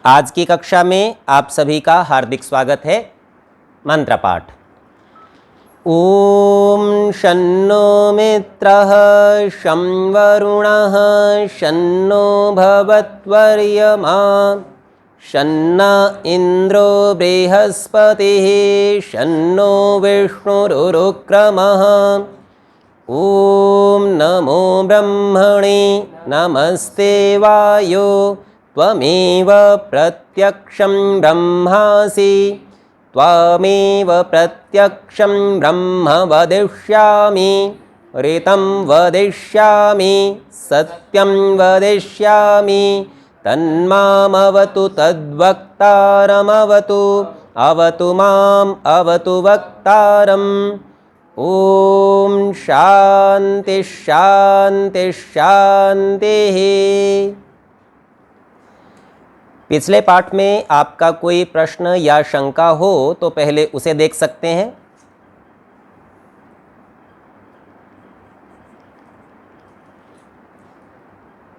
आज की कक्षा में आप सभी का हार्दिक स्वागत है। मंत्र पाठ। ओम शन्नो मित्रः शं वरुणः शन्नो भवत्वर्यमा शन्न इन्द्रो बृहस्पतिः शन्नो विष्णुरुक्रमः। ओम नमो ब्रह्मणे नमस्ते वायो त्वमेव प्रत्यक्षं ब्रह्मासि त्वमेव प्रत्यक्षं ब्रह्म वदिष्यामि ऋतं वदिष्यामि सत्यं वदिष्यामि तन्मामवतु तद्वक्तारमवतु अवतु माम् अवतु वक्तारम्। ओम शांति शांति शांतिः। पिछले पाठ में आपका कोई प्रश्न या शंका हो तो पहले उसे देख सकते हैं।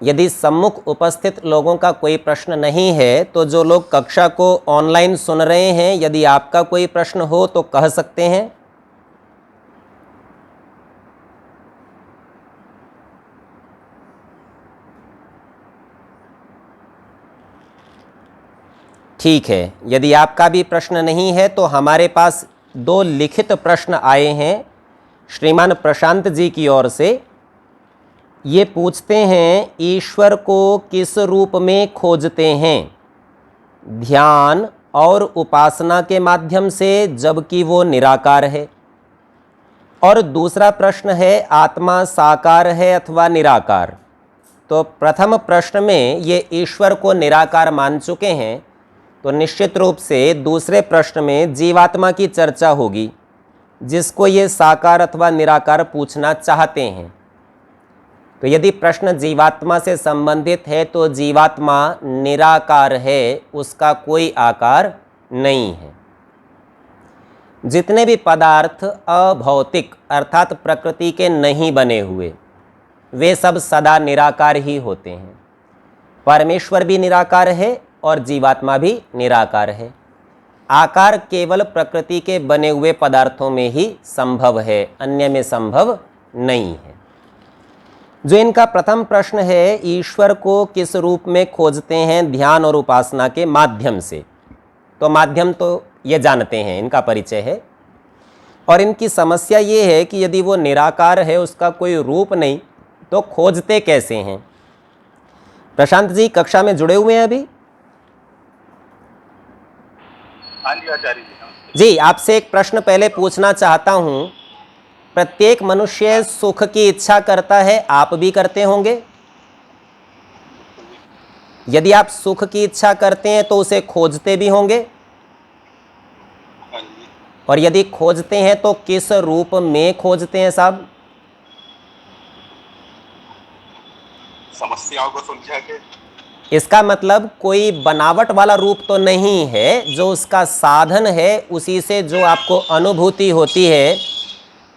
यदि सम्मुख उपस्थित लोगों का कोई प्रश्न नहीं है तो जो लोग कक्षा को ऑनलाइन सुन रहे हैं, यदि आपका कोई प्रश्न हो तो कह सकते हैं। ठीक है, यदि आपका भी प्रश्न नहीं है तो हमारे पास दो लिखित प्रश्न आए हैं श्रीमान प्रशांत जी की ओर से। ये पूछते हैं, ईश्वर को किस रूप में खोजते हैं? ध्यान और उपासना के माध्यम से, जबकि वो निराकार है। और दूसरा प्रश्न है, आत्मा साकार है अथवा निराकार? तो प्रथम प्रश्न में ये ईश्वर को निराकार मान चुके हैं, तो निश्चित रूप से दूसरे प्रश्न में जीवात्मा की चर्चा होगी, जिसको ये साकार अथवा निराकार पूछना चाहते हैं। तो यदि प्रश्न जीवात्मा से संबंधित है तो जीवात्मा निराकार है, उसका कोई आकार नहीं है। जितने भी पदार्थ अभौतिक अर्थात प्रकृति के नहीं बने हुए, वे सब सदा निराकार ही होते हैं। परमेश्वर भी निराकार है और जीवात्मा भी निराकार है। आकार केवल प्रकृति के बने हुए पदार्थों में ही संभव है, अन्य में संभव नहीं है। जो इनका प्रथम प्रश्न है, ईश्वर को किस रूप में खोजते हैं? ध्यान और उपासना के माध्यम से। तो माध्यम तो ये जानते हैं, इनका परिचय है। और इनकी समस्या ये है कि यदि वो निराकार है, उसका कोई रूप नहीं, तो खोजते कैसे हैं? प्रशांत जी कक्षा में जुड़े हुए हैं अभी? हाँ जी आचार्य जी। जी, आपसे एक प्रश्न पहले पूछना चाहता हूँ। प्रत्येक मनुष्य सुख की इच्छा करता है, आप भी करते होंगे। यदि आप सुख की इच्छा करते हैं तो उसे खोजते भी होंगे। हाँ जी। और यदि खोजते हैं तो किस रूप में खोजते हैं साहब? समस्याओं को सुलझा के। इसका मतलब कोई बनावट वाला रूप तो नहीं है, जो उसका साधन है, उसी से जो आपको अनुभूति होती है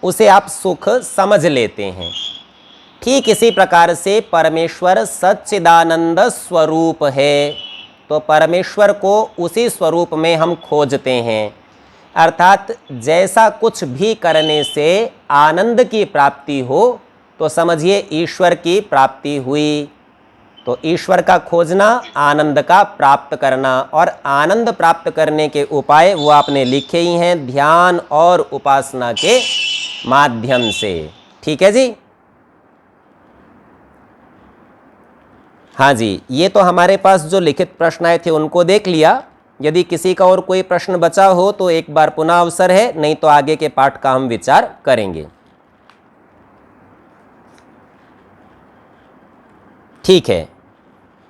उसे आप सुख समझ लेते हैं। ठीक इसी प्रकार से परमेश्वर सच्चिदानंद स्वरूप है, तो परमेश्वर को उसी स्वरूप में हम खोजते हैं। अर्थात जैसा कुछ भी करने से आनंद की प्राप्ति हो, तो समझिए ईश्वर की प्राप्ति हुई। तो ईश्वर का खोजना, आनंद का प्राप्त करना, और आनंद प्राप्त करने के उपाय वो आपने लिखे ही हैं, ध्यान और उपासना के माध्यम से। ठीक है जी। हाँ जी, ये तो हमारे पास जो लिखित प्रश्न आए थे उनको देख लिया। यदि किसी का और कोई प्रश्न बचा हो तो एक बार पुनः अवसर है, नहीं तो आगे के पाठ का हम विचार करेंगे। ठीक है,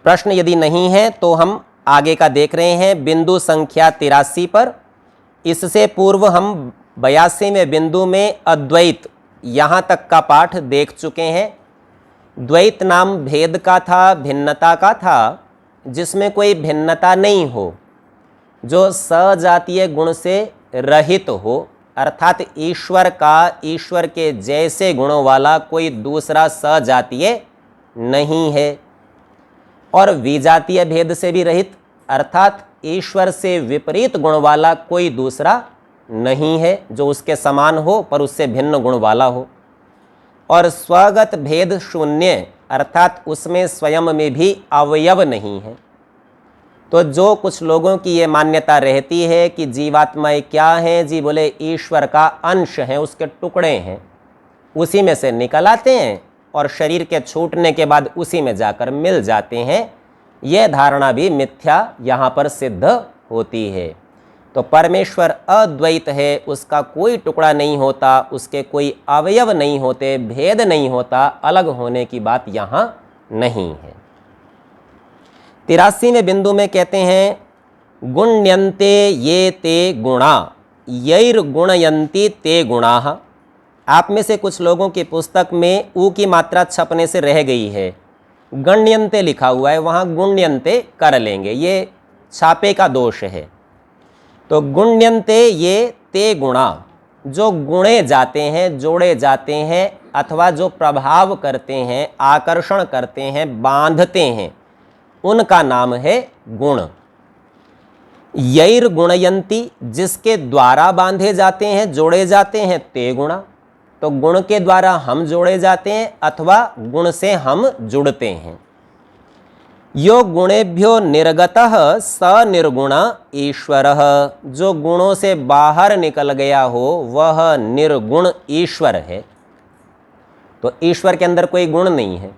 प्रश्न यदि नहीं है तो हम आगे का देख रहे हैं, बिंदु संख्या 83 पर। इससे पूर्व हम 82वें बिंदु में अद्वैत, यहाँ तक का पाठ देख चुके हैं। द्वैत नाम भेद का था, भिन्नता का था, जिसमें कोई भिन्नता नहीं हो, जो सजातीय गुण से रहित हो, अर्थात ईश्वर का ईश्वर के जैसे गुणों वाला कोई दूसरा सजातीय नहीं है, और विजातीय भेद से भी रहित अर्थात ईश्वर से विपरीत गुण वाला कोई दूसरा नहीं है जो उसके समान हो पर उससे भिन्न गुण वाला हो। और स्वगत भेद शून्य अर्थात उसमें स्वयं में भी अवयव नहीं है। तो जो कुछ लोगों की ये मान्यता रहती है कि जीवात्माएं क्या हैं, जी बोले ईश्वर का अंश हैं, उसके टुकड़े हैं, उसी में से निकल आते हैं और शरीर के छूटने के बाद उसी में जाकर मिल जाते हैं, यह धारणा भी मिथ्या यहाँ पर सिद्ध होती है। तो परमेश्वर अद्वैत है, उसका कोई टुकड़ा नहीं होता, उसके कोई अवयव नहीं होते, भेद नहीं होता, अलग होने की बात यहाँ नहीं है। 83वें बिंदु में कहते हैं गुण्यन्ते ये ते गुणा यैर्गुणयन्ति ते गुणाः। आप में से कुछ लोगों की पुस्तक में ऊ की मात्रा छपने से रह गई है, गण्यन्ते लिखा हुआ है, वहाँ गुण्यन्ते कर लेंगे, ये छापे का दोष है। तो गुण्यन्ते ये ते गुणा, जो गुणे जाते हैं, जोड़े जाते हैं, अथवा जो प्रभाव करते हैं, आकर्षण करते हैं, बांधते हैं, उनका नाम है गुण। यैर गुणयंती, जिसके द्वारा बांधे जाते हैं, जोड़े जाते हैं, ते गुणा, तो गुण के द्वारा हम जोड़े जाते हैं अथवा गुण से हम जुड़ते हैं। यो गुणेभ्यो निर्गतः स निर्गुण ईश्वरः, जो गुणों से बाहर निकल गया हो वह निर्गुण ईश्वर है। तो ईश्वर के अंदर कोई गुण नहीं है।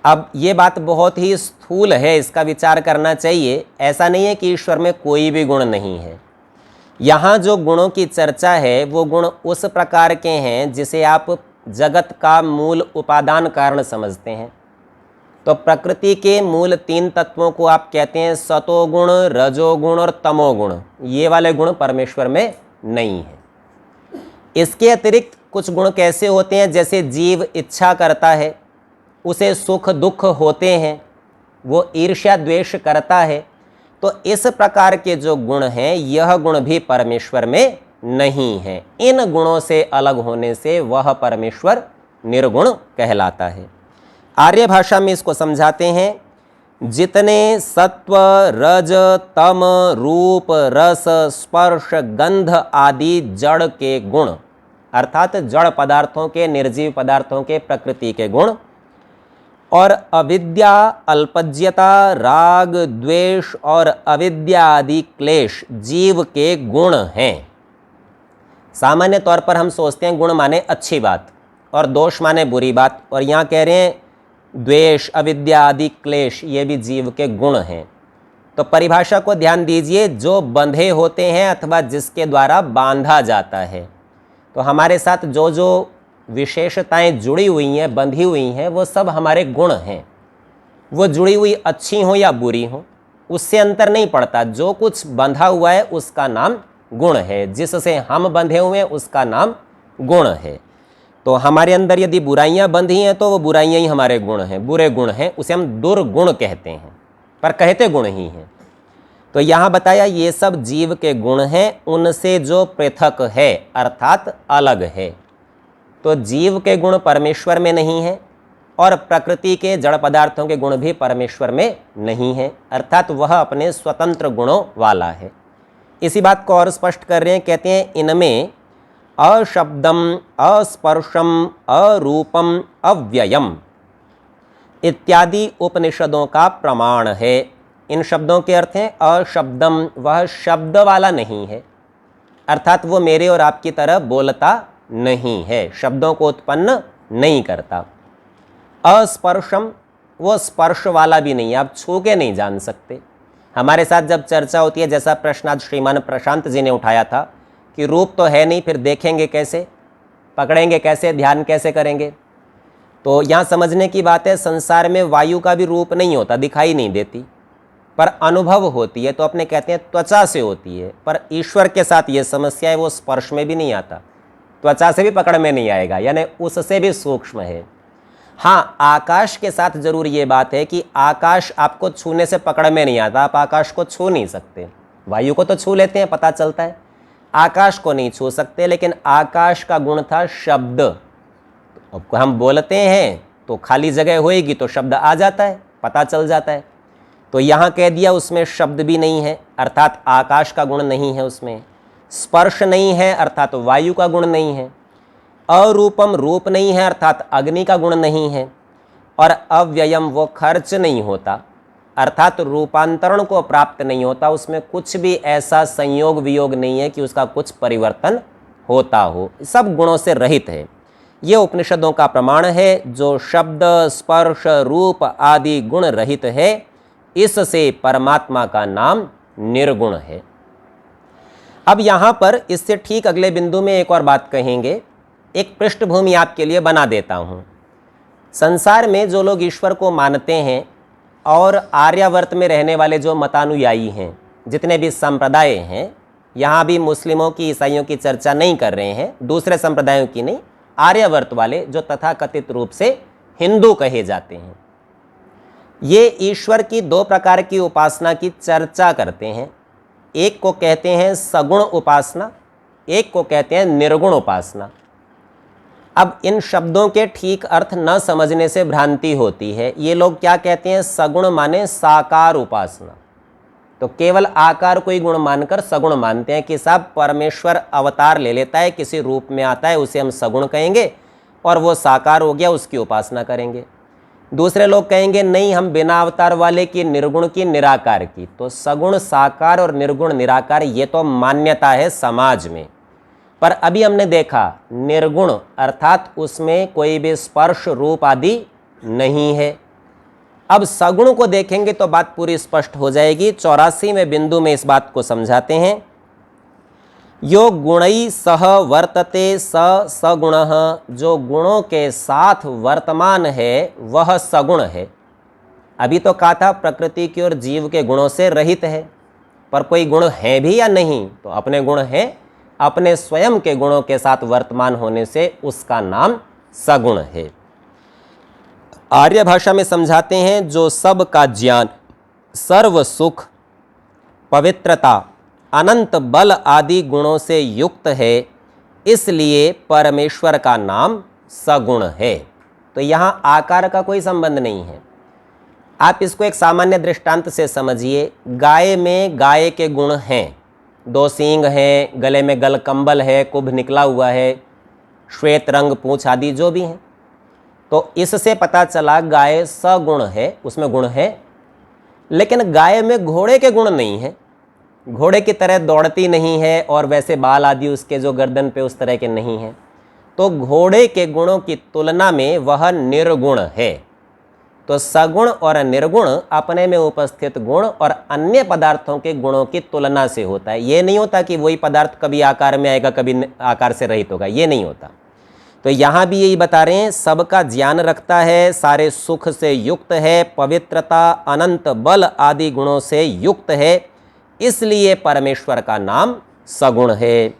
अब ये बात बहुत ही स्थूल है, इसका विचार करना चाहिए। ऐसा नहीं है कि ईश्वर में कोई भी गुण नहीं है। यहाँ जो गुणों की चर्चा है वो गुण उस प्रकार के हैं जिसे आप जगत का मूल उपादान कारण समझते हैं। तो प्रकृति के मूल 3 तत्वों को आप कहते हैं सतोगुण, रजोगुण और तमोगुण। ये वाले गुण परमेश्वर में नहीं है। इसके अतिरिक्त कुछ गुण कैसे होते हैं, जैसे जीव इच्छा करता है, उसे सुख दुख होते हैं, वो ईर्ष्या द्वेष करता है। तो इस प्रकार के जो गुण हैं, यह गुण भी परमेश्वर में नहीं है। इन गुणों से अलग होने से वह परमेश्वर निर्गुण कहलाता है। आर्य भाषा में इसको समझाते हैं, जितने सत्व, रज, तम, रूप, रस, स्पर्श, गंध आदि जड़ के गुण, अर्थात जड़ पदार्थों के, निर्जीव पदार्थों के, प्रकृति के गुण, और अविद्या, अल्पज्यता, राग, द्वेष और अविद्या आदि क्लेश जीव के गुण हैं। सामान्य तौर पर हम सोचते हैं गुण माने अच्छी बात और दोष माने बुरी बात, और यहाँ कह रहे हैं द्वेष, अविद्या आदि क्लेश ये भी जीव के गुण हैं। तो परिभाषा को ध्यान दीजिए, जो बंधे होते हैं अथवा जिसके द्वारा बांधा जाता है। तो हमारे साथ जो जो विशेषताएं जुड़ी हुई हैं, बंधी हुई हैं, वो सब हमारे गुण हैं। वो जुड़ी हुई अच्छी हो या बुरी हो, उससे अंतर नहीं पड़ता। जो कुछ बंधा हुआ है उसका नाम गुण है, जिससे हम बंधे हुए हैं उसका नाम गुण है। तो हमारे अंदर यदि बुराइयां बंधी हैं तो वो बुराइयां ही हमारे गुण हैं, बुरे गुण हैं, उसे हम दुर्गुण कहते हैं, पर कहते गुण ही हैं। तो यहाँ बताया ये सब जीव के गुण हैं, उनसे जो पृथक है अर्थात अलग है। तो जीव के गुण परमेश्वर में नहीं है और प्रकृति के जड़ पदार्थों के गुण भी परमेश्वर में नहीं है, अर्थात वह अपने स्वतंत्र गुणों वाला है। इसी बात को और स्पष्ट कर रहे हैं, कहते हैं इनमें अशब्दम, अस्पर्शम, अरूपम, अव्ययम इत्यादि उपनिषदों का प्रमाण है। इन शब्दों के अर्थ हैं अशब्दम, वह शब्द वाला नहीं है, अर्थात वो मेरे और आपकी तरह बोलता नहीं है, शब्दों को उत्पन्न नहीं करता। अस्पर्शम, वो स्पर्श वाला भी नहीं है, आप छू के नहीं जान सकते। हमारे साथ जब चर्चा होती है, जैसा प्रश्न आज श्रीमान प्रशांत जी ने उठाया था कि रूप तो है नहीं, फिर देखेंगे कैसे, पकड़ेंगे कैसे, ध्यान कैसे करेंगे। तो यहाँ समझने की बात है, संसार में वायु का भी रूप नहीं होता, दिखाई नहीं देती, पर अनुभव होती है। तो अपने कहते हैं त्वचा से होती है, पर ईश्वर के साथ ये समस्या है, वो स्पर्श में भी नहीं आता, त्वचा से भी पकड़ में नहीं आएगा, यानी उससे भी सूक्ष्म है। हाँ, आकाश के साथ जरूर ये बात है कि आकाश आपको छूने से पकड़ में नहीं आता, आप आकाश को छू नहीं सकते। वायु को तो छू लेते हैं, पता चलता है, आकाश को नहीं छू सकते। लेकिन आकाश का गुण था शब्द। अब हम बोलते हैं तो खाली जगह होएगी तो शब्द आ जाता है, पता चल जाता है। तो यहाँ कह दिया उसमें शब्द भी नहीं है, अर्थात आकाश का गुण नहीं है, उसमें स्पर्श नहीं है अर्थात वायु का गुण नहीं है, अरूपम रूप नहीं है अर्थात अग्नि का गुण नहीं है, और अव्ययम वो खर्च नहीं होता अर्थात रूपांतरण को प्राप्त नहीं होता, उसमें कुछ भी ऐसा संयोग वियोग नहीं है कि उसका कुछ परिवर्तन होता हो, सब गुणों से रहित है। ये उपनिषदों का प्रमाण है। जो शब्द स्पर्श रूप आदि गुण रहित है, इससे परमात्मा का नाम निर्गुण है। अब यहाँ पर इससे ठीक अगले बिंदु में एक और बात कहेंगे, एक पृष्ठभूमि आपके लिए बना देता हूँ। संसार में जो लोग ईश्वर को मानते हैं और आर्यावर्त में रहने वाले जो मतानुयायी हैं, जितने भी संप्रदाय हैं, यहाँ भी मुस्लिमों की ईसाइयों की चर्चा नहीं कर रहे हैं, दूसरे संप्रदायों की नहीं, आर्यावर्त वाले जो तथाकथित रूप से हिंदू कहे जाते हैं, ये ईश्वर की दो प्रकार की उपासना की चर्चा करते हैं। एक को कहते हैं सगुण उपासना, एक को कहते हैं निर्गुण उपासना। अब इन शब्दों के ठीक अर्थ न समझने से भ्रांति होती है। ये लोग क्या कहते हैं, सगुण माने साकार उपासना, तो केवल आकार को ही गुण मानकर सगुण मानते हैं कि साहब परमेश्वर अवतार ले लेता है, किसी रूप में आता है, उसे हम सगुण कहेंगे और वो साकार हो गया, उसकी उपासना करेंगे। दूसरे लोग कहेंगे नहीं, हम बिना अवतार वाले की, निर्गुण की, निराकार की। तो सगुण साकार और निर्गुण निराकार ये तो मान्यता है समाज में, पर अभी हमने देखा निर्गुण अर्थात उसमें कोई भी स्पर्श रूप आदि नहीं है। अब सगुण को देखेंगे तो बात पूरी स्पष्ट हो जाएगी। 84वें बिंदु में इस बात को समझाते हैं, यो गुणई सह वर्तते स सगुणः, जो गुणों के साथ वर्तमान है वह सगुण है। अभी तो कहा था प्रकृति की और जीव के गुणों से रहित है, पर कोई गुण है भी या नहीं, तो अपने गुण हैं, अपने स्वयं के गुणों के साथ वर्तमान होने से उसका नाम सगुण है। आर्य भाषा में समझाते हैं, जो सब का ज्ञान, सर्व सुख, पवित्रता, अनंत बल आदि गुणों से युक्त है, इसलिए परमेश्वर का नाम सगुण है। तो यहाँ आकार का कोई संबंध नहीं है। आप इसको एक सामान्य दृष्टांत से समझिए। गाय में गाय के गुण हैं, दो सींग हैं, गले में गलकंबल है, कुभ निकला हुआ है, श्वेत रंग पूंछ आदि जो भी हैं, तो इससे पता चला गाय सगुण है, उसमें गुण है। लेकिन गाय में घोड़े के गुण नहीं है, घोड़े की तरह दौड़ती नहीं है और वैसे बाल आदि उसके जो गर्दन पे उस तरह के नहीं हैं, तो घोड़े के गुणों की तुलना में वह निर्गुण है। तो सगुण और निर्गुण अपने में उपस्थित गुण और अन्य पदार्थों के गुणों की तुलना से होता है। ये नहीं होता कि वही पदार्थ कभी आकार में आएगा, कभी आकार से रहित होगा, ये नहीं होता। तो यहाँ भी यही बता रहे हैं, सबका ज्ञान रखता है, सारे सुख से युक्त है, पवित्रता, अनंत बल आदि गुणों से युक्त है, इसलिए परमेश्वर का नाम सगुण है।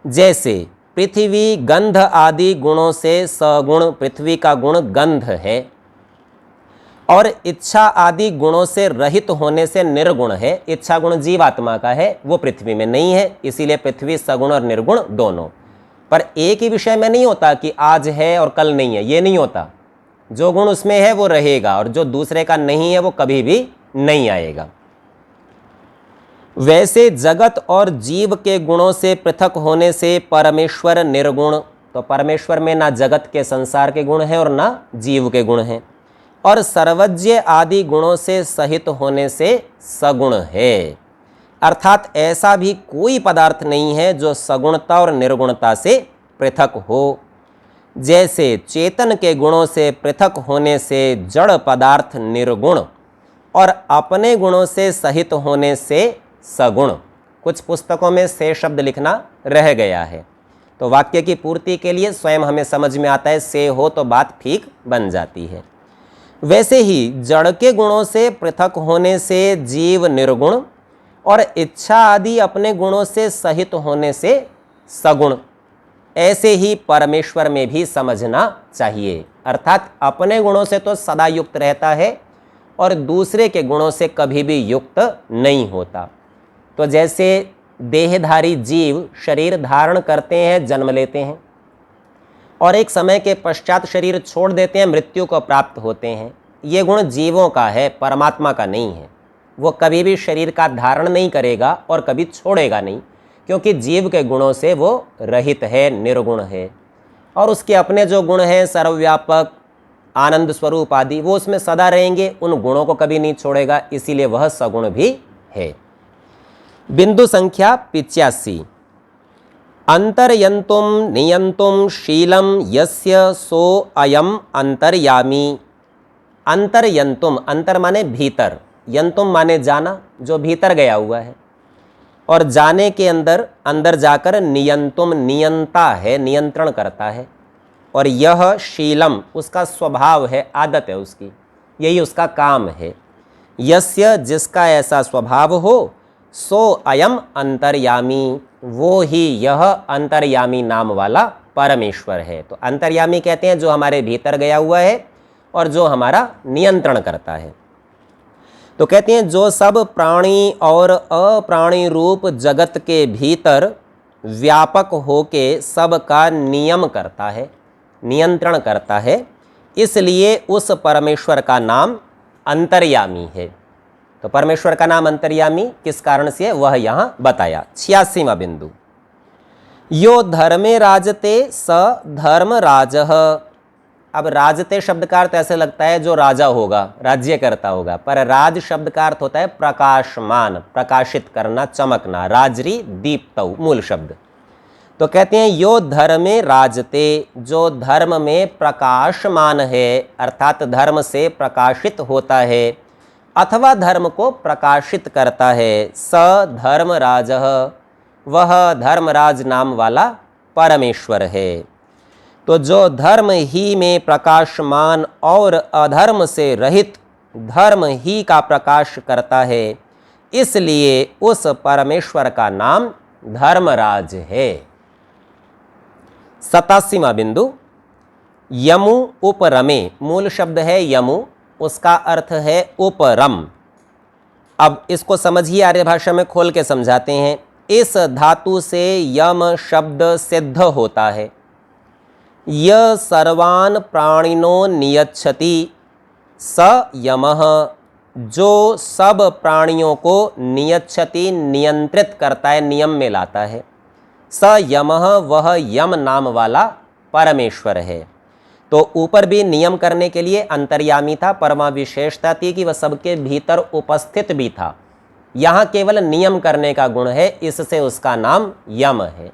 जैसे पृथ्वी गंध आदि गुणों से सगुण, पृथ्वी का गुण गंध है, और इच्छा आदि गुणों से रहित होने से निर्गुण है। इच्छा गुण जीवात्मा का है, वो पृथ्वी में नहीं है, इसीलिए पृथ्वी सगुण और निर्गुण दोनों। पर एक ही विषय में नहीं होता कि आज है और कल नहीं है, ये नहीं होता। जो गुण उसमें है वो रहेगा और जो दूसरे का नहीं है वो कभी भी नहीं आएगा। वैसे जगत और जीव के गुणों से पृथक होने से परमेश्वर निर्गुण, तो परमेश्वर में ना जगत के संसार के गुण हैं और ना जीव के गुण हैं, और सर्वज्ञ आदि गुणों से सहित होने से सगुण है। अर्थात ऐसा भी कोई पदार्थ नहीं है जो सगुणता और निर्गुणता से पृथक हो। जैसे चेतन के गुणों से पृथक होने से जड़ पदार्थ निर्गुण और अपने गुणों से सहित होने से सगुण। कुछ पुस्तकों में से शब्द लिखना रह गया है, तो वाक्य की पूर्ति के लिए स्वयं हमें समझ में आता है से हो तो बात ठीक बन जाती है। वैसे ही जड़ के गुणों से पृथक होने से जीव निर्गुण और इच्छा आदि अपने गुणों से सहित होने से सगुण, ऐसे ही परमेश्वर में भी समझना चाहिए। अर्थात अपने गुणों से तो सदा युक्त रहता है और दूसरे के गुणों से कभी भी युक्त नहीं होता। तो जैसे देहधारी जीव शरीर धारण करते हैं, जन्म लेते हैं और एक समय के पश्चात शरीर छोड़ देते हैं, मृत्यु को प्राप्त होते हैं। ये गुण जीवों का है, परमात्मा का नहीं है। वो कभी भी शरीर का धारण नहीं करेगा और कभी छोड़ेगा नहीं, क्योंकि जीव के गुणों से वो रहित है, निर्गुण है। और उसके अपने जो गुण हैं, सर्वव्यापक, आनंद स्वरूप आदि, वो उसमें सदा रहेंगे, उन गुणों को कभी नहीं छोड़ेगा, इसीलिए वह सगुण भी है। बिंदु संख्या 85, अंतर्यंतुम नियंतुम शीलम यस्य सो अयम अंतर्यामी। अंतर्यंतुम, अंतर माने भीतर, यंतुम माने जाना, जो भीतर गया हुआ है, और जाने के अंदर, अंदर जाकर नियंतुम, नियंता है, नियंत्रण करता है। और यह शीलम, उसका स्वभाव है, आदत है उसकी, यही उसका काम है। यस्य, जिसका ऐसा स्वभाव हो, सो अयम अंतर्यामी, वो ही यह अंतर्यामी नाम वाला परमेश्वर है। तो अंतर्यामी कहते हैं जो हमारे भीतर गया हुआ है और जो हमारा नियंत्रण करता है। तो कहते हैं जो सब प्राणी और अप्राणी रूप जगत के भीतर व्यापक होके सबका नियम करता है, नियंत्रण करता है, इसलिए उस परमेश्वर का नाम अंतर्यामी है। तो परमेश्वर का नाम अंतर्यामी किस कारण से है वह यहां बताया। 86वां बिंदु, यो धर्मे राजते स धर्मराजः। अब राजते शब्द का अर्थ ऐसे लगता है जो राजा होगा, राज्य करता होगा, पर राज शब्द का अर्थ होता है प्रकाशमान, प्रकाशित करना, चमकना, राजरी दीप्तौ मूल शब्द। तो कहते हैं यो धर्मे राजते, जो धर्म में प्रकाशमान है, अर्थात धर्म से प्रकाशित होता है अथवा धर्म को प्रकाशित करता है, स धर्मराजः, वह धर्मराज नाम वाला परमेश्वर है। तो जो धर्म ही में प्रकाशमान और अधर्म से रहित धर्म ही का प्रकाश करता है, इसलिए उस परमेश्वर का नाम धर्मराज है। 87वां बिंदु, यमु उपरमे, मूल शब्द है यमु, उसका अर्थ है उपरम। अब इसको समझिए, आर्य भाषा में खोल के समझाते हैं। इस धातु से यम शब्द सिद्ध होता है। य सर्वान् प्राणिनो नियच्छति स यमः, जो सब प्राणियों को नियच्छति, नियंत्रित करता है, नियम में लाता है। स यमः, वह यम नाम वाला परमेश्वर है। तो ऊपर भी नियम करने के लिए अंतर्यामी था, परमा विशेषता थी कि वह सबके भीतर उपस्थित भी था। यहाँ केवल नियम करने का गुण है, इससे उसका नाम यम है।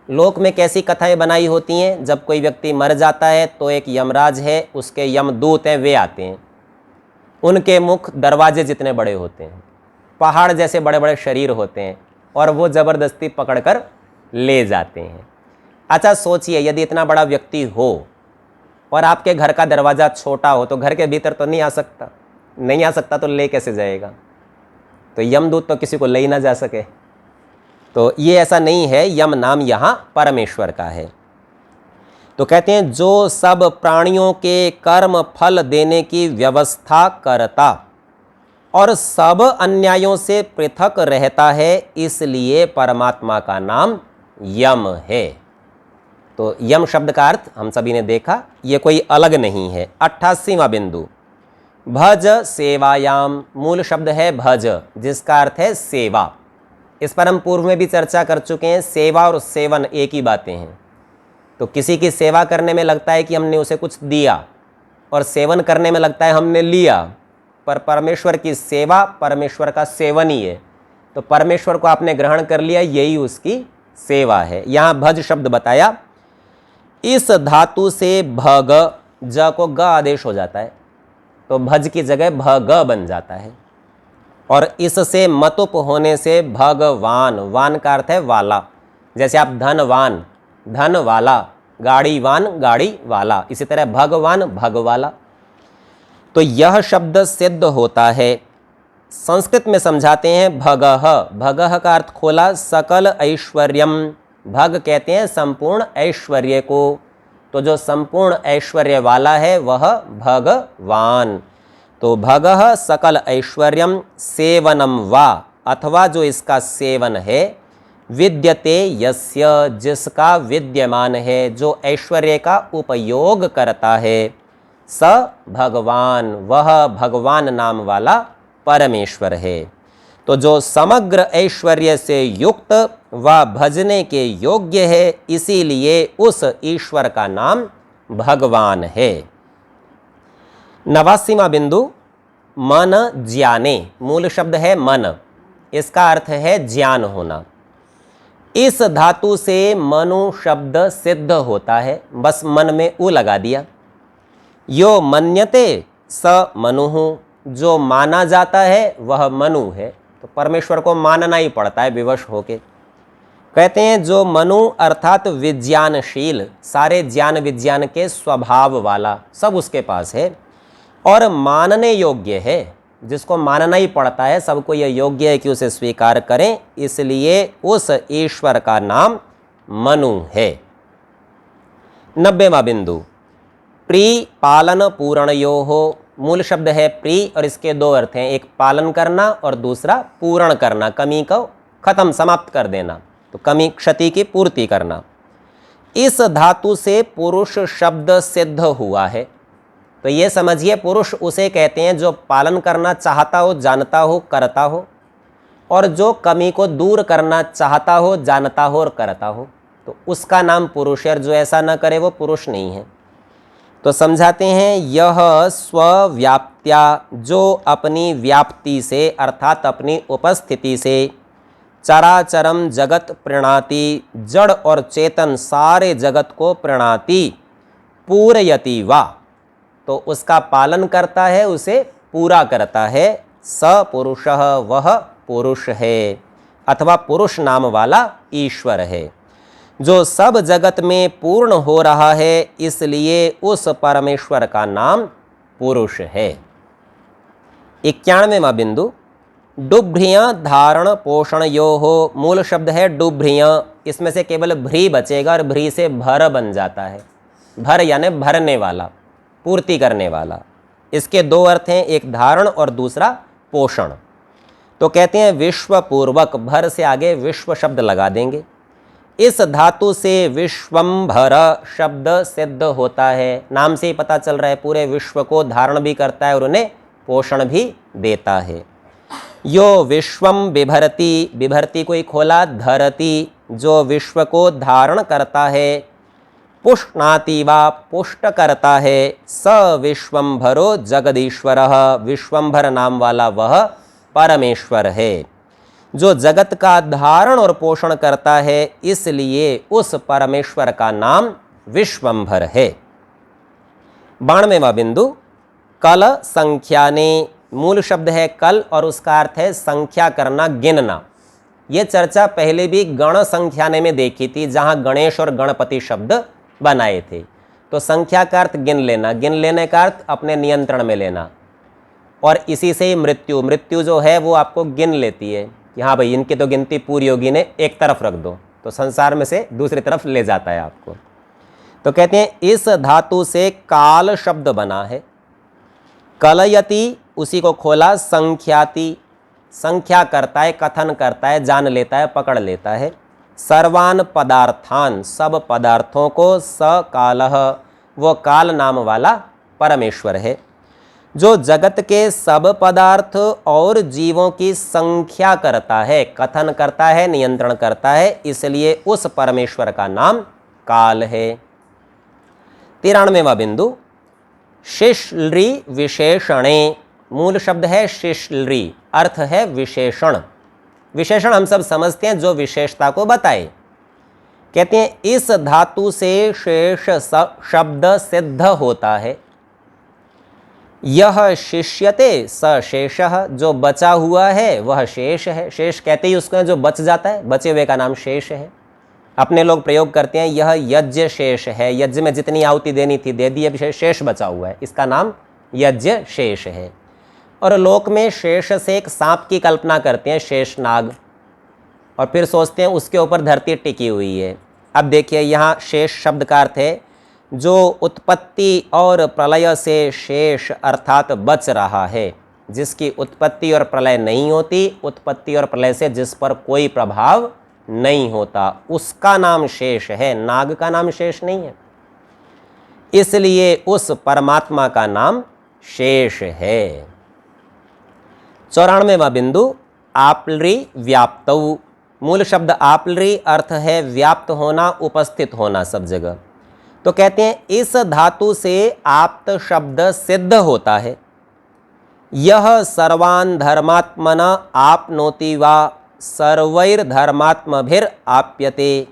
लोक में कैसी कथाएं बनाई होती हैं, जब कोई व्यक्ति मर जाता है तो एक यमराज है, उसके यमदूत हैं, वे आते हैं। उनके मुख दरवाजे जितने बड़े होते हैं, पहाड़ जैसे बड़े बड़े शरीर होते हैं, और वो ज़बरदस्ती पकड़कर ले जाते हैं। अच्छा सोचिए, यदि इतना बड़ा व्यक्ति हो और आपके घर का दरवाज़ा छोटा हो तो घर के भीतर तो नहीं आ सकता, नहीं आ सकता तो ले कैसे जाएगा? तो यमदूत तो किसी को ले ही ना जा सके। तो ये ऐसा नहीं है, यम नाम यहाँ परमेश्वर का है। तो कहते हैं जो सब प्राणियों के कर्म फल देने की व्यवस्था करता और सब अन्यायों से पृथक रहता है, इसलिए परमात्मा का नाम यम है। तो यम शब्द का अर्थ हम सभी ने देखा, ये कोई अलग नहीं है। 88वां बिंदु, भज सेवायाम, मूल शब्द है भज, जिसका अर्थ है सेवा। इस पर हम पूर्व में भी चर्चा कर चुके हैं। सेवा और सेवन एक ही बातें हैं। तो किसी की सेवा करने में लगता है कि हमने उसे कुछ दिया, और सेवन करने में लगता है हमने लिया, पर परमेश्वर की सेवा परमेश्वर का सेवन ही है। तो परमेश्वर को आपने ग्रहण कर लिया, यही उसकी सेवा है। यहाँ भज शब्द बताया। इस धातु से भग, ज को ग आदेश हो जाता है, तो भज की जगह भग बन जाता है। और इससे मतुप होने से भगवान, वान का अर्थ है वाला। जैसे आप धनवान, धन वाला, गाड़ीवान, गाड़ी वाला, इसी तरह भगवान, भगवाला। तो यह शब्द सिद्ध होता है। संस्कृत में समझाते हैं भगः, भगः का अर्थ खोला, सकल ऐश्वर्यम। भग कहते हैं संपूर्ण ऐश्वर्य को। तो जो संपूर्ण ऐश्वर्य वाला है वह भगवान। तो भगः सकल ऐश्वर्यम सेवनम वा, अथवा जो इसका सेवन है, विद्यते यस्य, जिसका विद्यमान है, जो ऐश्वर्य का उपयोग करता है, स भगवान, वह भगवान नाम वाला परमेश्वर है। तो जो समग्र ऐश्वर्य से युक्त व भजने के योग्य है, इसीलिए उस ईश्वर का नाम भगवान है। 89वां बिंदु, मन ज्ञाने। मूल शब्द है मन, इसका अर्थ है ज्ञान होना। इस धातु से मनु शब्द सिद्ध होता है, बस मन में उ लगा दिया। यो मन्यते स मनुहु, जो माना जाता है वह मनु है। तो परमेश्वर को मानना ही पड़ता है विवश होके। कहते हैं जो मनु अर्थात विज्ञानशील, सारे ज्ञान विज्ञान के स्वभाव वाला, सब उसके पास है और मानने योग्य है, जिसको मानना ही पड़ता है, सबको यह योग्य है कि उसे स्वीकार करें, इसलिए उस ईश्वर का नाम मनु है। 90वां बिंदु, प्री पालन पूर्णयोः। मूल शब्द है प्री और इसके दो अर्थ हैं, एक पालन करना और दूसरा पूर्ण करना, कमी को खत्म समाप्त कर देना, तो कमी क्षति की पूर्ति करना। इस धातु से पुरुष शब्द सिद्ध हुआ है। तो ये समझिए पुरुष उसे कहते हैं जो पालन करना चाहता हो, जानता हो, करता हो, और जो कमी को दूर करना चाहता हो, जानता हो और करता हो, तो उसका नाम पुरुष है। और जो ऐसा न करे वो पुरुष नहीं है। तो समझाते हैं, यह स्वव्याप्त्या, जो अपनी व्याप्ति से अर्थात अपनी उपस्थिति से चराचरम जगत प्रीणाति, जड़ और चेतन सारे जगत को प्रीणाति, पूरयति वा, तो उसका पालन करता है, उसे पूरा करता है। स पुरुषः, वह पुरुष है अथवा पुरुष नाम वाला ईश्वर है, जो सब जगत में पूर्ण हो रहा है, इसलिए उस परमेश्वर का नाम पुरुष है। 91वां बिंदु, डुभ्रिय धारण पोषण योः। मूल शब्द है डुभ्रिय, इसमें से केवल भ्री बचेगा और भ्री से भर बन जाता है। भर यानी भरने वाला, पूर्ति करने वाला। इसके दो अर्थ हैं, एक धारण और दूसरा पोषण। तो कहते हैं विश्वपूर्वक, भर से आगे विश्व शब्द लगा देंगे। इस धातु से विश्वम्भर शब्द सिद्ध होता है। नाम से ही पता चल रहा है पूरे विश्व को धारण भी करता है और उन्हें पोषण भी देता है। यो विश्वम बिभरति, बिभरति को ही खोला, धरति, जो विश्व को धारण करता है। पुष्णाति वा, पुष्ट करता है। स विश्वम्भरो जगदीश्वरः, विश्वम्भर नाम वाला वह परमेश्वर है, जो जगत का धारण और पोषण करता है, इसलिए उस परमेश्वर का नाम विश्वम्भर है। 92वां बिंदु, कल संख्याने। मूल शब्द है कल और उसका अर्थ है संख्या करना, गिनना। ये चर्चा पहले भी गण संख्याने में देखी थी, जहां गणेश और गणपति शब्द बनाए थे। तो संख्या का अर्थ गिन लेना, गिन लेने का अर्थ अपने नियंत्रण में लेना, और इसी से ही मृत्यु, मृत्यु जो है वो आपको गिन लेती है कि हाँ भाई इनकी तो गिनती पूरी होगी ने, एक तरफ रख दो, तो संसार में से दूसरी तरफ ले जाता है आपको। तो कहते हैं इस धातु से काल शब्द बना है। कलयति, उसी को खोला, संख्याति, संख्या करता है, कथन करता है, जान लेता है, पकड़ लेता है। सर्वान पदार्थान, सब पदार्थों को। स कालः, वो काल नाम वाला परमेश्वर है, जो जगत के सब पदार्थ और जीवों की संख्या करता है, कथन करता है, नियंत्रण करता है, इसलिए उस परमेश्वर का नाम काल है। 93वां बिंदु, शिश्लि विशेषणे। मूल शब्द है शिश्लि, अर्थ है विशेषण। विशेषण हम सब समझते हैं जो विशेषता को बताए। कहते हैं इस धातु से शेष शब्द सिद्ध होता है। यह शिष्यते स शेषः, जो बचा हुआ है वह शेष है। शेष कहते ही उसको जो बच जाता है, बचे हुए का नाम शेष है। अपने लोग प्रयोग करते हैं यह यज्ञ शेष है, यज्ञ में जितनी आहुति देनी थी दे दी, अब शेष बचा हुआ है, इसका नाम यज्ञ शेष है। और लोक में शेष से एक सांप की कल्पना करते हैं, शेषनाग, और फिर सोचते हैं उसके ऊपर धरती टिकी हुई है। अब देखिए यहाँ शेष शब्द का अर्थ है जो उत्पत्ति और प्रलय से शेष अर्थात बच रहा है, जिसकी उत्पत्ति और प्रलय नहीं होती, उत्पत्ति और प्रलय से जिस पर कोई प्रभाव नहीं होता, उसका नाम शेष है। नाग का नाम शेष नहीं है, इसलिए उस परमात्मा का नाम शेष है। 94वां बिंदु आप्लृ व्याप्तौ। मूल शब्द आप्लृ, अर्थ है व्याप्त होना, उपस्थित होना सब जगह। तो कहते हैं इस धातु से आप्त शब्द सिद्ध होता है। यह सर्वान् धर्मात्मना आपनोति वा सर्वैर्धर्मात्मभिर आप्यते।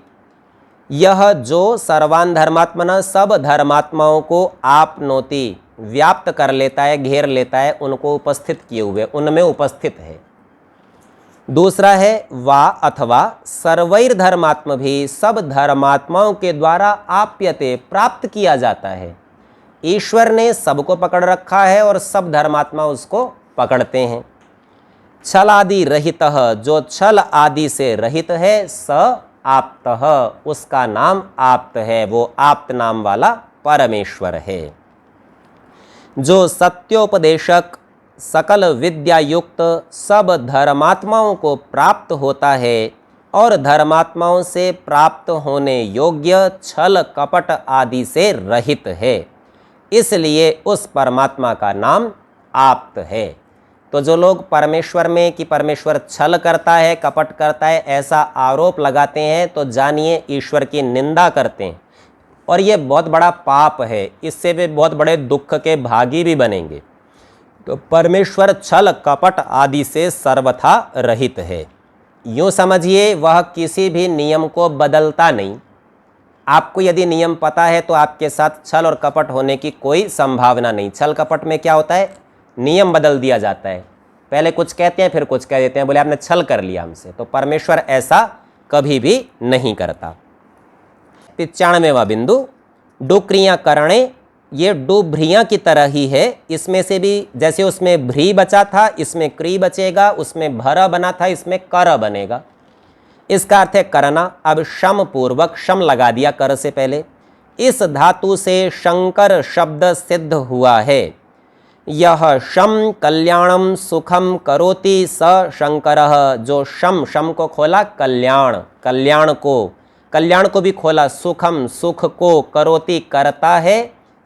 यह जो सर्वान् धर्मात्मना सब धर्मात्माओं को आपनोति व्याप्त कर लेता है, घेर लेता है, उनको उपस्थित किए हुए, उनमें उपस्थित है। दूसरा है वा अथवा सर्वैर धर्मात्म भी, सब धर्मात्माओं के द्वारा आप्यते प्राप्त किया जाता है। ईश्वर ने सबको पकड़ रखा है और सब धर्मात्मा उसको पकड़ते हैं। छल आदि रहित, जो छल आदि से रहित है, स आप्तः, उसका नाम आप्त है, वो आप्त नाम वाला परमेश्वर है। जो सत्योपदेशक सकल विद्या युक्त सब धर्मात्माओं को प्राप्त होता है और धर्मात्माओं से प्राप्त होने योग्य छल कपट आदि से रहित है, इसलिए उस परमात्मा का नाम आप्त है। तो जो लोग परमेश्वर में कि परमेश्वर छल करता है, कपट करता है, ऐसा आरोप लगाते हैं, तो जानिए ईश्वर की निंदा करते हैं और ये बहुत बड़ा पाप है, इससे वे बहुत बड़े दुख के भागी भी बनेंगे। तो परमेश्वर छल कपट आदि से सर्वथा रहित है। यूँ समझिए वह किसी भी नियम को बदलता नहीं। आपको यदि नियम पता है तो आपके साथ छल और कपट होने की कोई संभावना नहीं। छल कपट में क्या होता है, नियम बदल दिया जाता है, पहले कुछ कहते हैं फिर कुछ कह देते हैं, बोले आपने छल कर लिया हमसे। तो परमेश्वर ऐसा कभी भी नहीं करता। 95वां बिंदु डुक्रियाँ करणे, ये डुभ्रियाँ की तरह ही है। इसमें से भी जैसे उसमें भ्री बचा था, इसमें क्री बचेगा, उसमें भर बना था, इसमें कर बनेगा। इसका अर्थ है करना। अब शम पूर्वक शम लगा दिया कर से पहले। इस धातु से शंकर शब्द सिद्ध हुआ है। यह शम कल्याणम सुखम करोति स शंकरः, जो शम, शम को खोला कल्याण, कल्याण को भी खोला सुखम, सुख को, करोति करता है,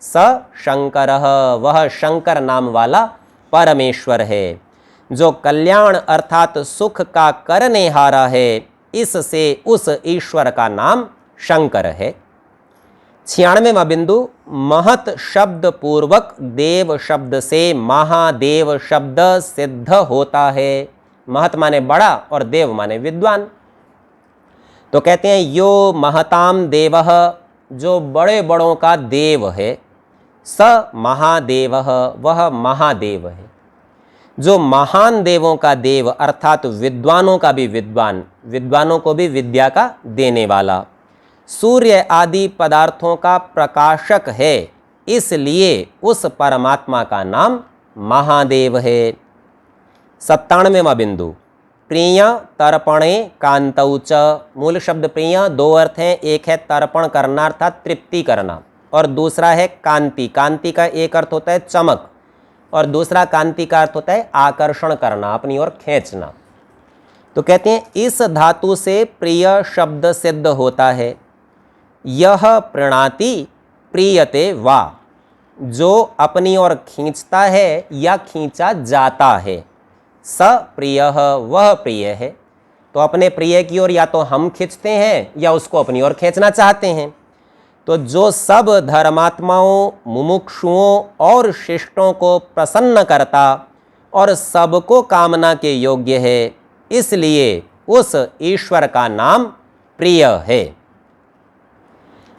स शंकरः, वह शंकर नाम वाला परमेश्वर है। जो कल्याण अर्थात सुख का करनेहारा है, इससे उस ईश्वर का नाम शंकर है। 96वां बिंदु महत शब्द पूर्वक देव शब्द से महादेव शब्द सिद्ध होता है। महत माने बड़ा और देव माने विद्वान। तो कहते हैं यो महताम देवः, जो बड़े बड़ों का देव है, स महादेवः, वह महादेव है। जो महान देवों का देव अर्थात विद्वानों का भी विद्वान, विद्वानों को भी विद्या का देने वाला, सूर्य आदि पदार्थों का प्रकाशक है, इसलिए उस परमात्मा का नाम महादेव है। 97वां बिंदु प्रिय तर्पणे कांतौ च। मूल शब्द प्रिय, दो अर्थ हैं, एक है तर्पण करना अर्थात तृप्ति करना और दूसरा है कांति। कांति का एक अर्थ होता है चमक और दूसरा कांति का अर्थ होता है आकर्षण करना, अपनी ओर खींचना। तो कहते हैं इस धातु से प्रिय शब्द सिद्ध होता है। यह प्रणति प्रियते वा, जो अपनी ओर खींचता है या खींचा जाता है। स प्रियः, वह प्रिय है। तो अपने प्रिय की ओर या तो हम खींचते हैं या उसको अपनी ओर खींचना चाहते हैं। तो जो सब धर्मात्माओं, मुमुक्षुओं और शिष्टों को प्रसन्न करता और सबको कामना के योग्य है, इसलिए उस ईश्वर का नाम प्रिय है।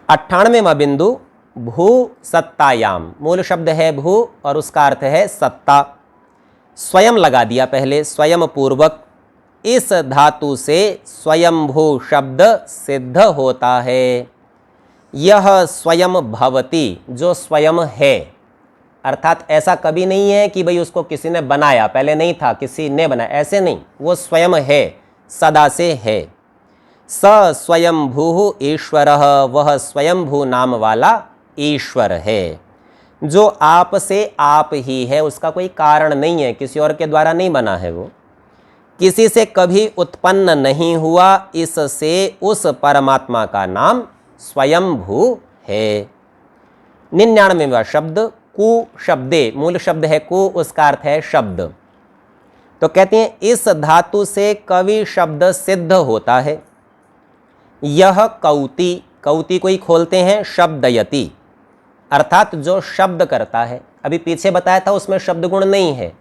98वां बिंदु भू सत्तायाम। मूल शब्द है भू और उसका अर्थ है सत्ता। स्वयं लगा दिया पहले, स्वयं पूर्वक। इस धातु से स्वयंभू शब्द सिद्ध होता है। यह स्वयं भवति, जो स्वयं है, अर्थात ऐसा कभी नहीं है कि भाई उसको किसी ने बनाया, पहले नहीं था किसी ने बनाया, ऐसे नहीं, वो स्वयं है, सदा से है। स स्वयंभू ईश्वरः, वह स्वयंभू नाम वाला ईश्वर है। जो आप से आप ही है, उसका कोई कारण नहीं है, किसी और के द्वारा नहीं बना है, वो किसी से कभी उत्पन्न नहीं हुआ, इससे उस परमात्मा का नाम स्वयंभू है। 99वां शब्द कु शब्दे। मूल शब्द है कु, उसका अर्थ है शब्द। तो कहते हैं इस धातु से कवि शब्द सिद्ध होता है। यह कौति, कौति को ही खोलते हैं शब्दयति, अर्थात जो शब्द करता है। अभी पीछे बताया था उसमें शब्द गुण नहीं है,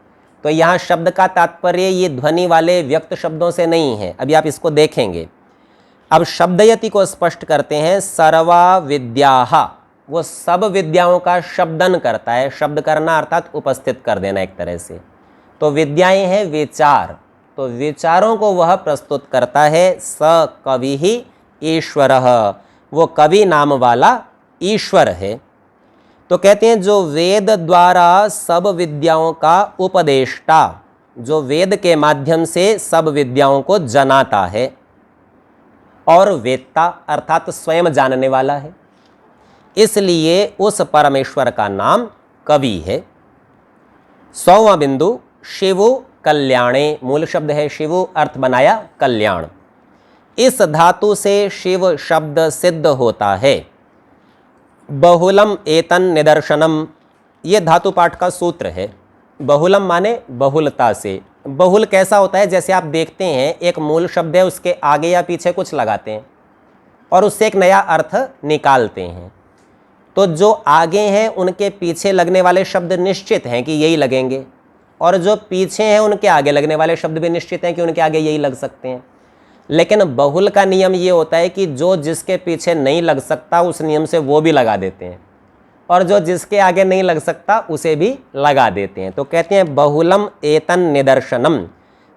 तो यहाँ शब्द का तात्पर्य ये ध्वनि वाले व्यक्त शब्दों से नहीं है। अभी आप इसको देखेंगे। अब शब्दयति को स्पष्ट करते हैं। सर्वा विद्याः, वो सब विद्याओं का शब्दन करता है। शब्द करना अर्थात उपस्थित कर देना एक तरह से। तो विद्याएं हैं विचार, तो विचारों को वह प्रस्तुत करता है। स कवि ही ईश्वरः, वो कवि नाम वाला ईश्वर है। तो कहते हैं जो वेद द्वारा सब विद्याओं का उपदेष्टा, जो वेद के माध्यम से सब विद्याओं को जनाता है, और वेत्ता अर्थात स्वयं जानने वाला है, इसलिए उस परमेश्वर का नाम कवि है। 100वां बिंदु, शिवु कल्याणे, मूल शब्द है शिवु, अर्थ बनाया कल्याण। इस धातु से शिव शब्द सिद्ध होता है। बहुलम एतन निदर्शनम, ये धातु पाठ का सूत्र है। बहुलम माने बहुलता से। बहुल कैसा होता है, जैसे आप देखते हैं एक मूल शब्द है, उसके आगे या पीछे कुछ लगाते हैं और उससे एक नया अर्थ निकालते हैं। तो जो आगे हैं उनके पीछे लगने वाले शब्द निश्चित हैं कि यही लगेंगे, और जो पीछे हैं उनके आगे लगने वाले शब्द भी निश्चित हैं कि उनके आगे यही लग सकते हैं। लेकिन बहुल का नियम ये होता है कि जो जिसके पीछे नहीं लग सकता उस नियम से वो भी लगा देते हैं, और जो जिसके आगे नहीं लग सकता उसे भी लगा देते हैं। तो कहते हैं बहुलम एतन निदर्शनम,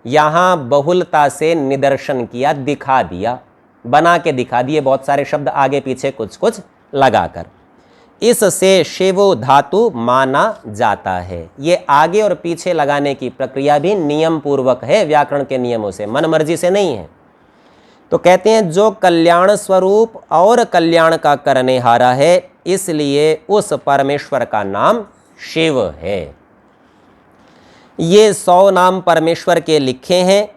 यहाँ बहुलता से निदर्शन किया, दिखा दिया, बना के दिखा दिए बहुत सारे शब्द आगे पीछे कुछ कुछ लगाकर। इससे शिव धातु माना जाता है। ये आगे और पीछे लगाने की प्रक्रिया भी नियम पूर्वक है, व्याकरण के नियमों से, मन मर्जी से नहीं है। तो कहते हैं जो कल्याण स्वरूप और कल्याण का करने हारा है, इसलिए उस परमेश्वर का नाम शिव है। ये 100 नाम परमेश्वर के लिखे हैं,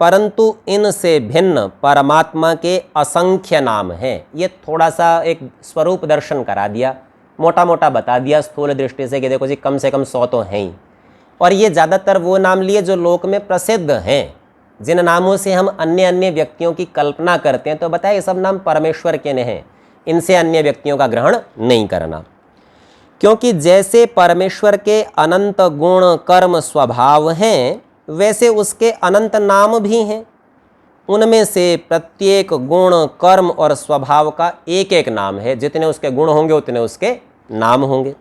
परंतु इनसे भिन्न परमात्मा के असंख्य नाम हैं। ये थोड़ा सा एक स्वरूप दर्शन करा दिया, मोटा मोटा बता दिया स्थूल दृष्टि से कि देखो जी कम से कम 100 तो हैं ही। और ये ज़्यादातर वो नाम लिए जो लोक में प्रसिद्ध हैं, जिन नामों से हम अन्य अन्य व्यक्तियों की कल्पना करते हैं। तो बताए ये सब नाम परमेश्वर के ने हैं, इनसे अन्य व्यक्तियों का ग्रहण नहीं करना। क्योंकि जैसे परमेश्वर के अनंत गुण कर्म स्वभाव हैं, वैसे उसके अनंत नाम भी हैं। उनमें से प्रत्येक गुण कर्म और स्वभाव का एक एक नाम है। जितने उसके गुण होंगे उतने उसके नाम होंगे।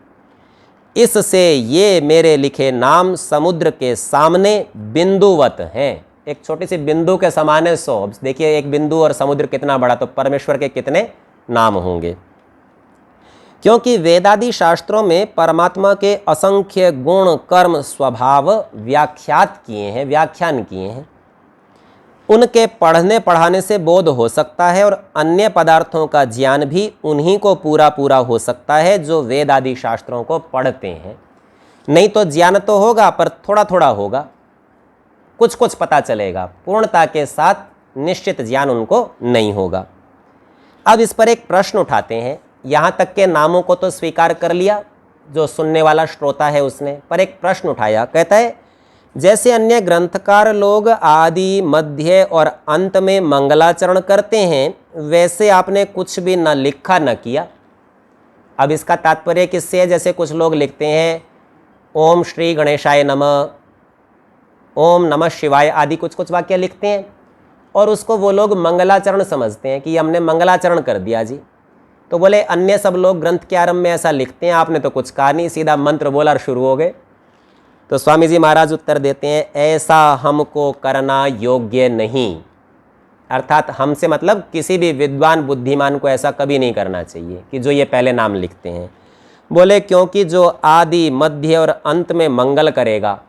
इससे ये मेरे लिखे नाम समुद्र के सामने बिंदुवत हैं। एक छोटी सी बिंदु के समान है 100। देखिए एक बिंदु और समुद्र कितना बड़ा, तो परमेश्वर के कितने नाम होंगे। क्योंकि वेदादि शास्त्रों में परमात्मा के असंख्य गुण कर्म स्वभाव व्याख्यात किए हैं, व्याख्यान किए हैं। उनके पढ़ने पढ़ाने से बोध हो सकता है, और अन्य पदार्थों का ज्ञान भी उन्हीं को पूरा पूरा हो सकता है जो वेदादि शास्त्रों को पढ़ते हैं। नहीं तो ज्ञान तो होगा पर थोड़ा थोड़ा होगा, कुछ कुछ पता चलेगा, पूर्णता के साथ निश्चित ज्ञान उनको नहीं होगा। अब इस पर एक प्रश्न उठाते हैं। यहाँ तक के नामों को तो स्वीकार कर लिया जो सुनने वाला श्रोता है उसने, पर एक प्रश्न उठाया। कहता है जैसे अन्य ग्रंथकार लोग आदि मध्य और अंत में मंगलाचरण करते हैं, वैसे आपने कुछ भी न लिखा न किया। अब इसका तात्पर्य किससे है? जैसे कुछ लोग लिखते हैं ओम श्री गणेशाय नमः, ओम नमः शिवाय आदि कुछ कुछ वाक्य लिखते हैं, और उसको वो लोग मंगलाचरण समझते हैं कि हमने मंगलाचरण कर दिया जी। तो बोले अन्य सब लोग ग्रंथ के आरंभ में ऐसा लिखते हैं, आपने तो कुछ कहा नहीं, सीधा मंत्र बोला और शुरू हो गए। तो स्वामी जी महाराज उत्तर देते हैं ऐसा हमको करना योग्य नहीं। अर्थात हमसे मतलब किसी भी विद्वान बुद्धिमान को ऐसा कभी नहीं करना चाहिए कि जो ये पहले नाम लिखते हैं। बोले क्योंकि जो आदि मध्य और अंत में मंगल करेगा,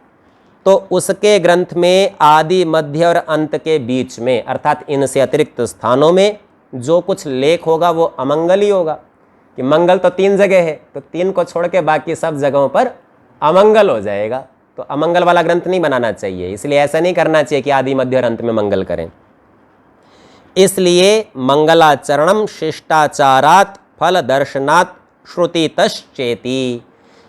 तो उसके ग्रंथ में आदि मध्य और अंत के बीच में अर्थात इनसे अतिरिक्त स्थानों में जो कुछ लेख होगा वो अमंगल ही होगा। कि मंगल तो 3 जगह है, तो 3 को छोड़ के बाकी सब जगहों पर अमंगल हो जाएगा। तो अमंगल वाला ग्रंथ नहीं बनाना चाहिए, इसलिए ऐसा नहीं करना चाहिए कि आदि मध्य और अंत में मंगल करें। इसलिए मंगलाचरणम शिष्टाचारात फल दर्शनात् श्रुतितश्चेति,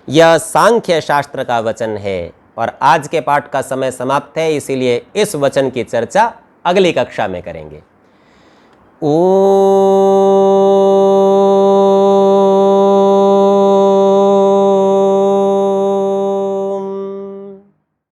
यह सांख्य शास्त्र का वचन है। और आज के पाठ का समय समाप्त है, इसीलिए इस वचन की चर्चा अगली कक्षा में करेंगे। ओम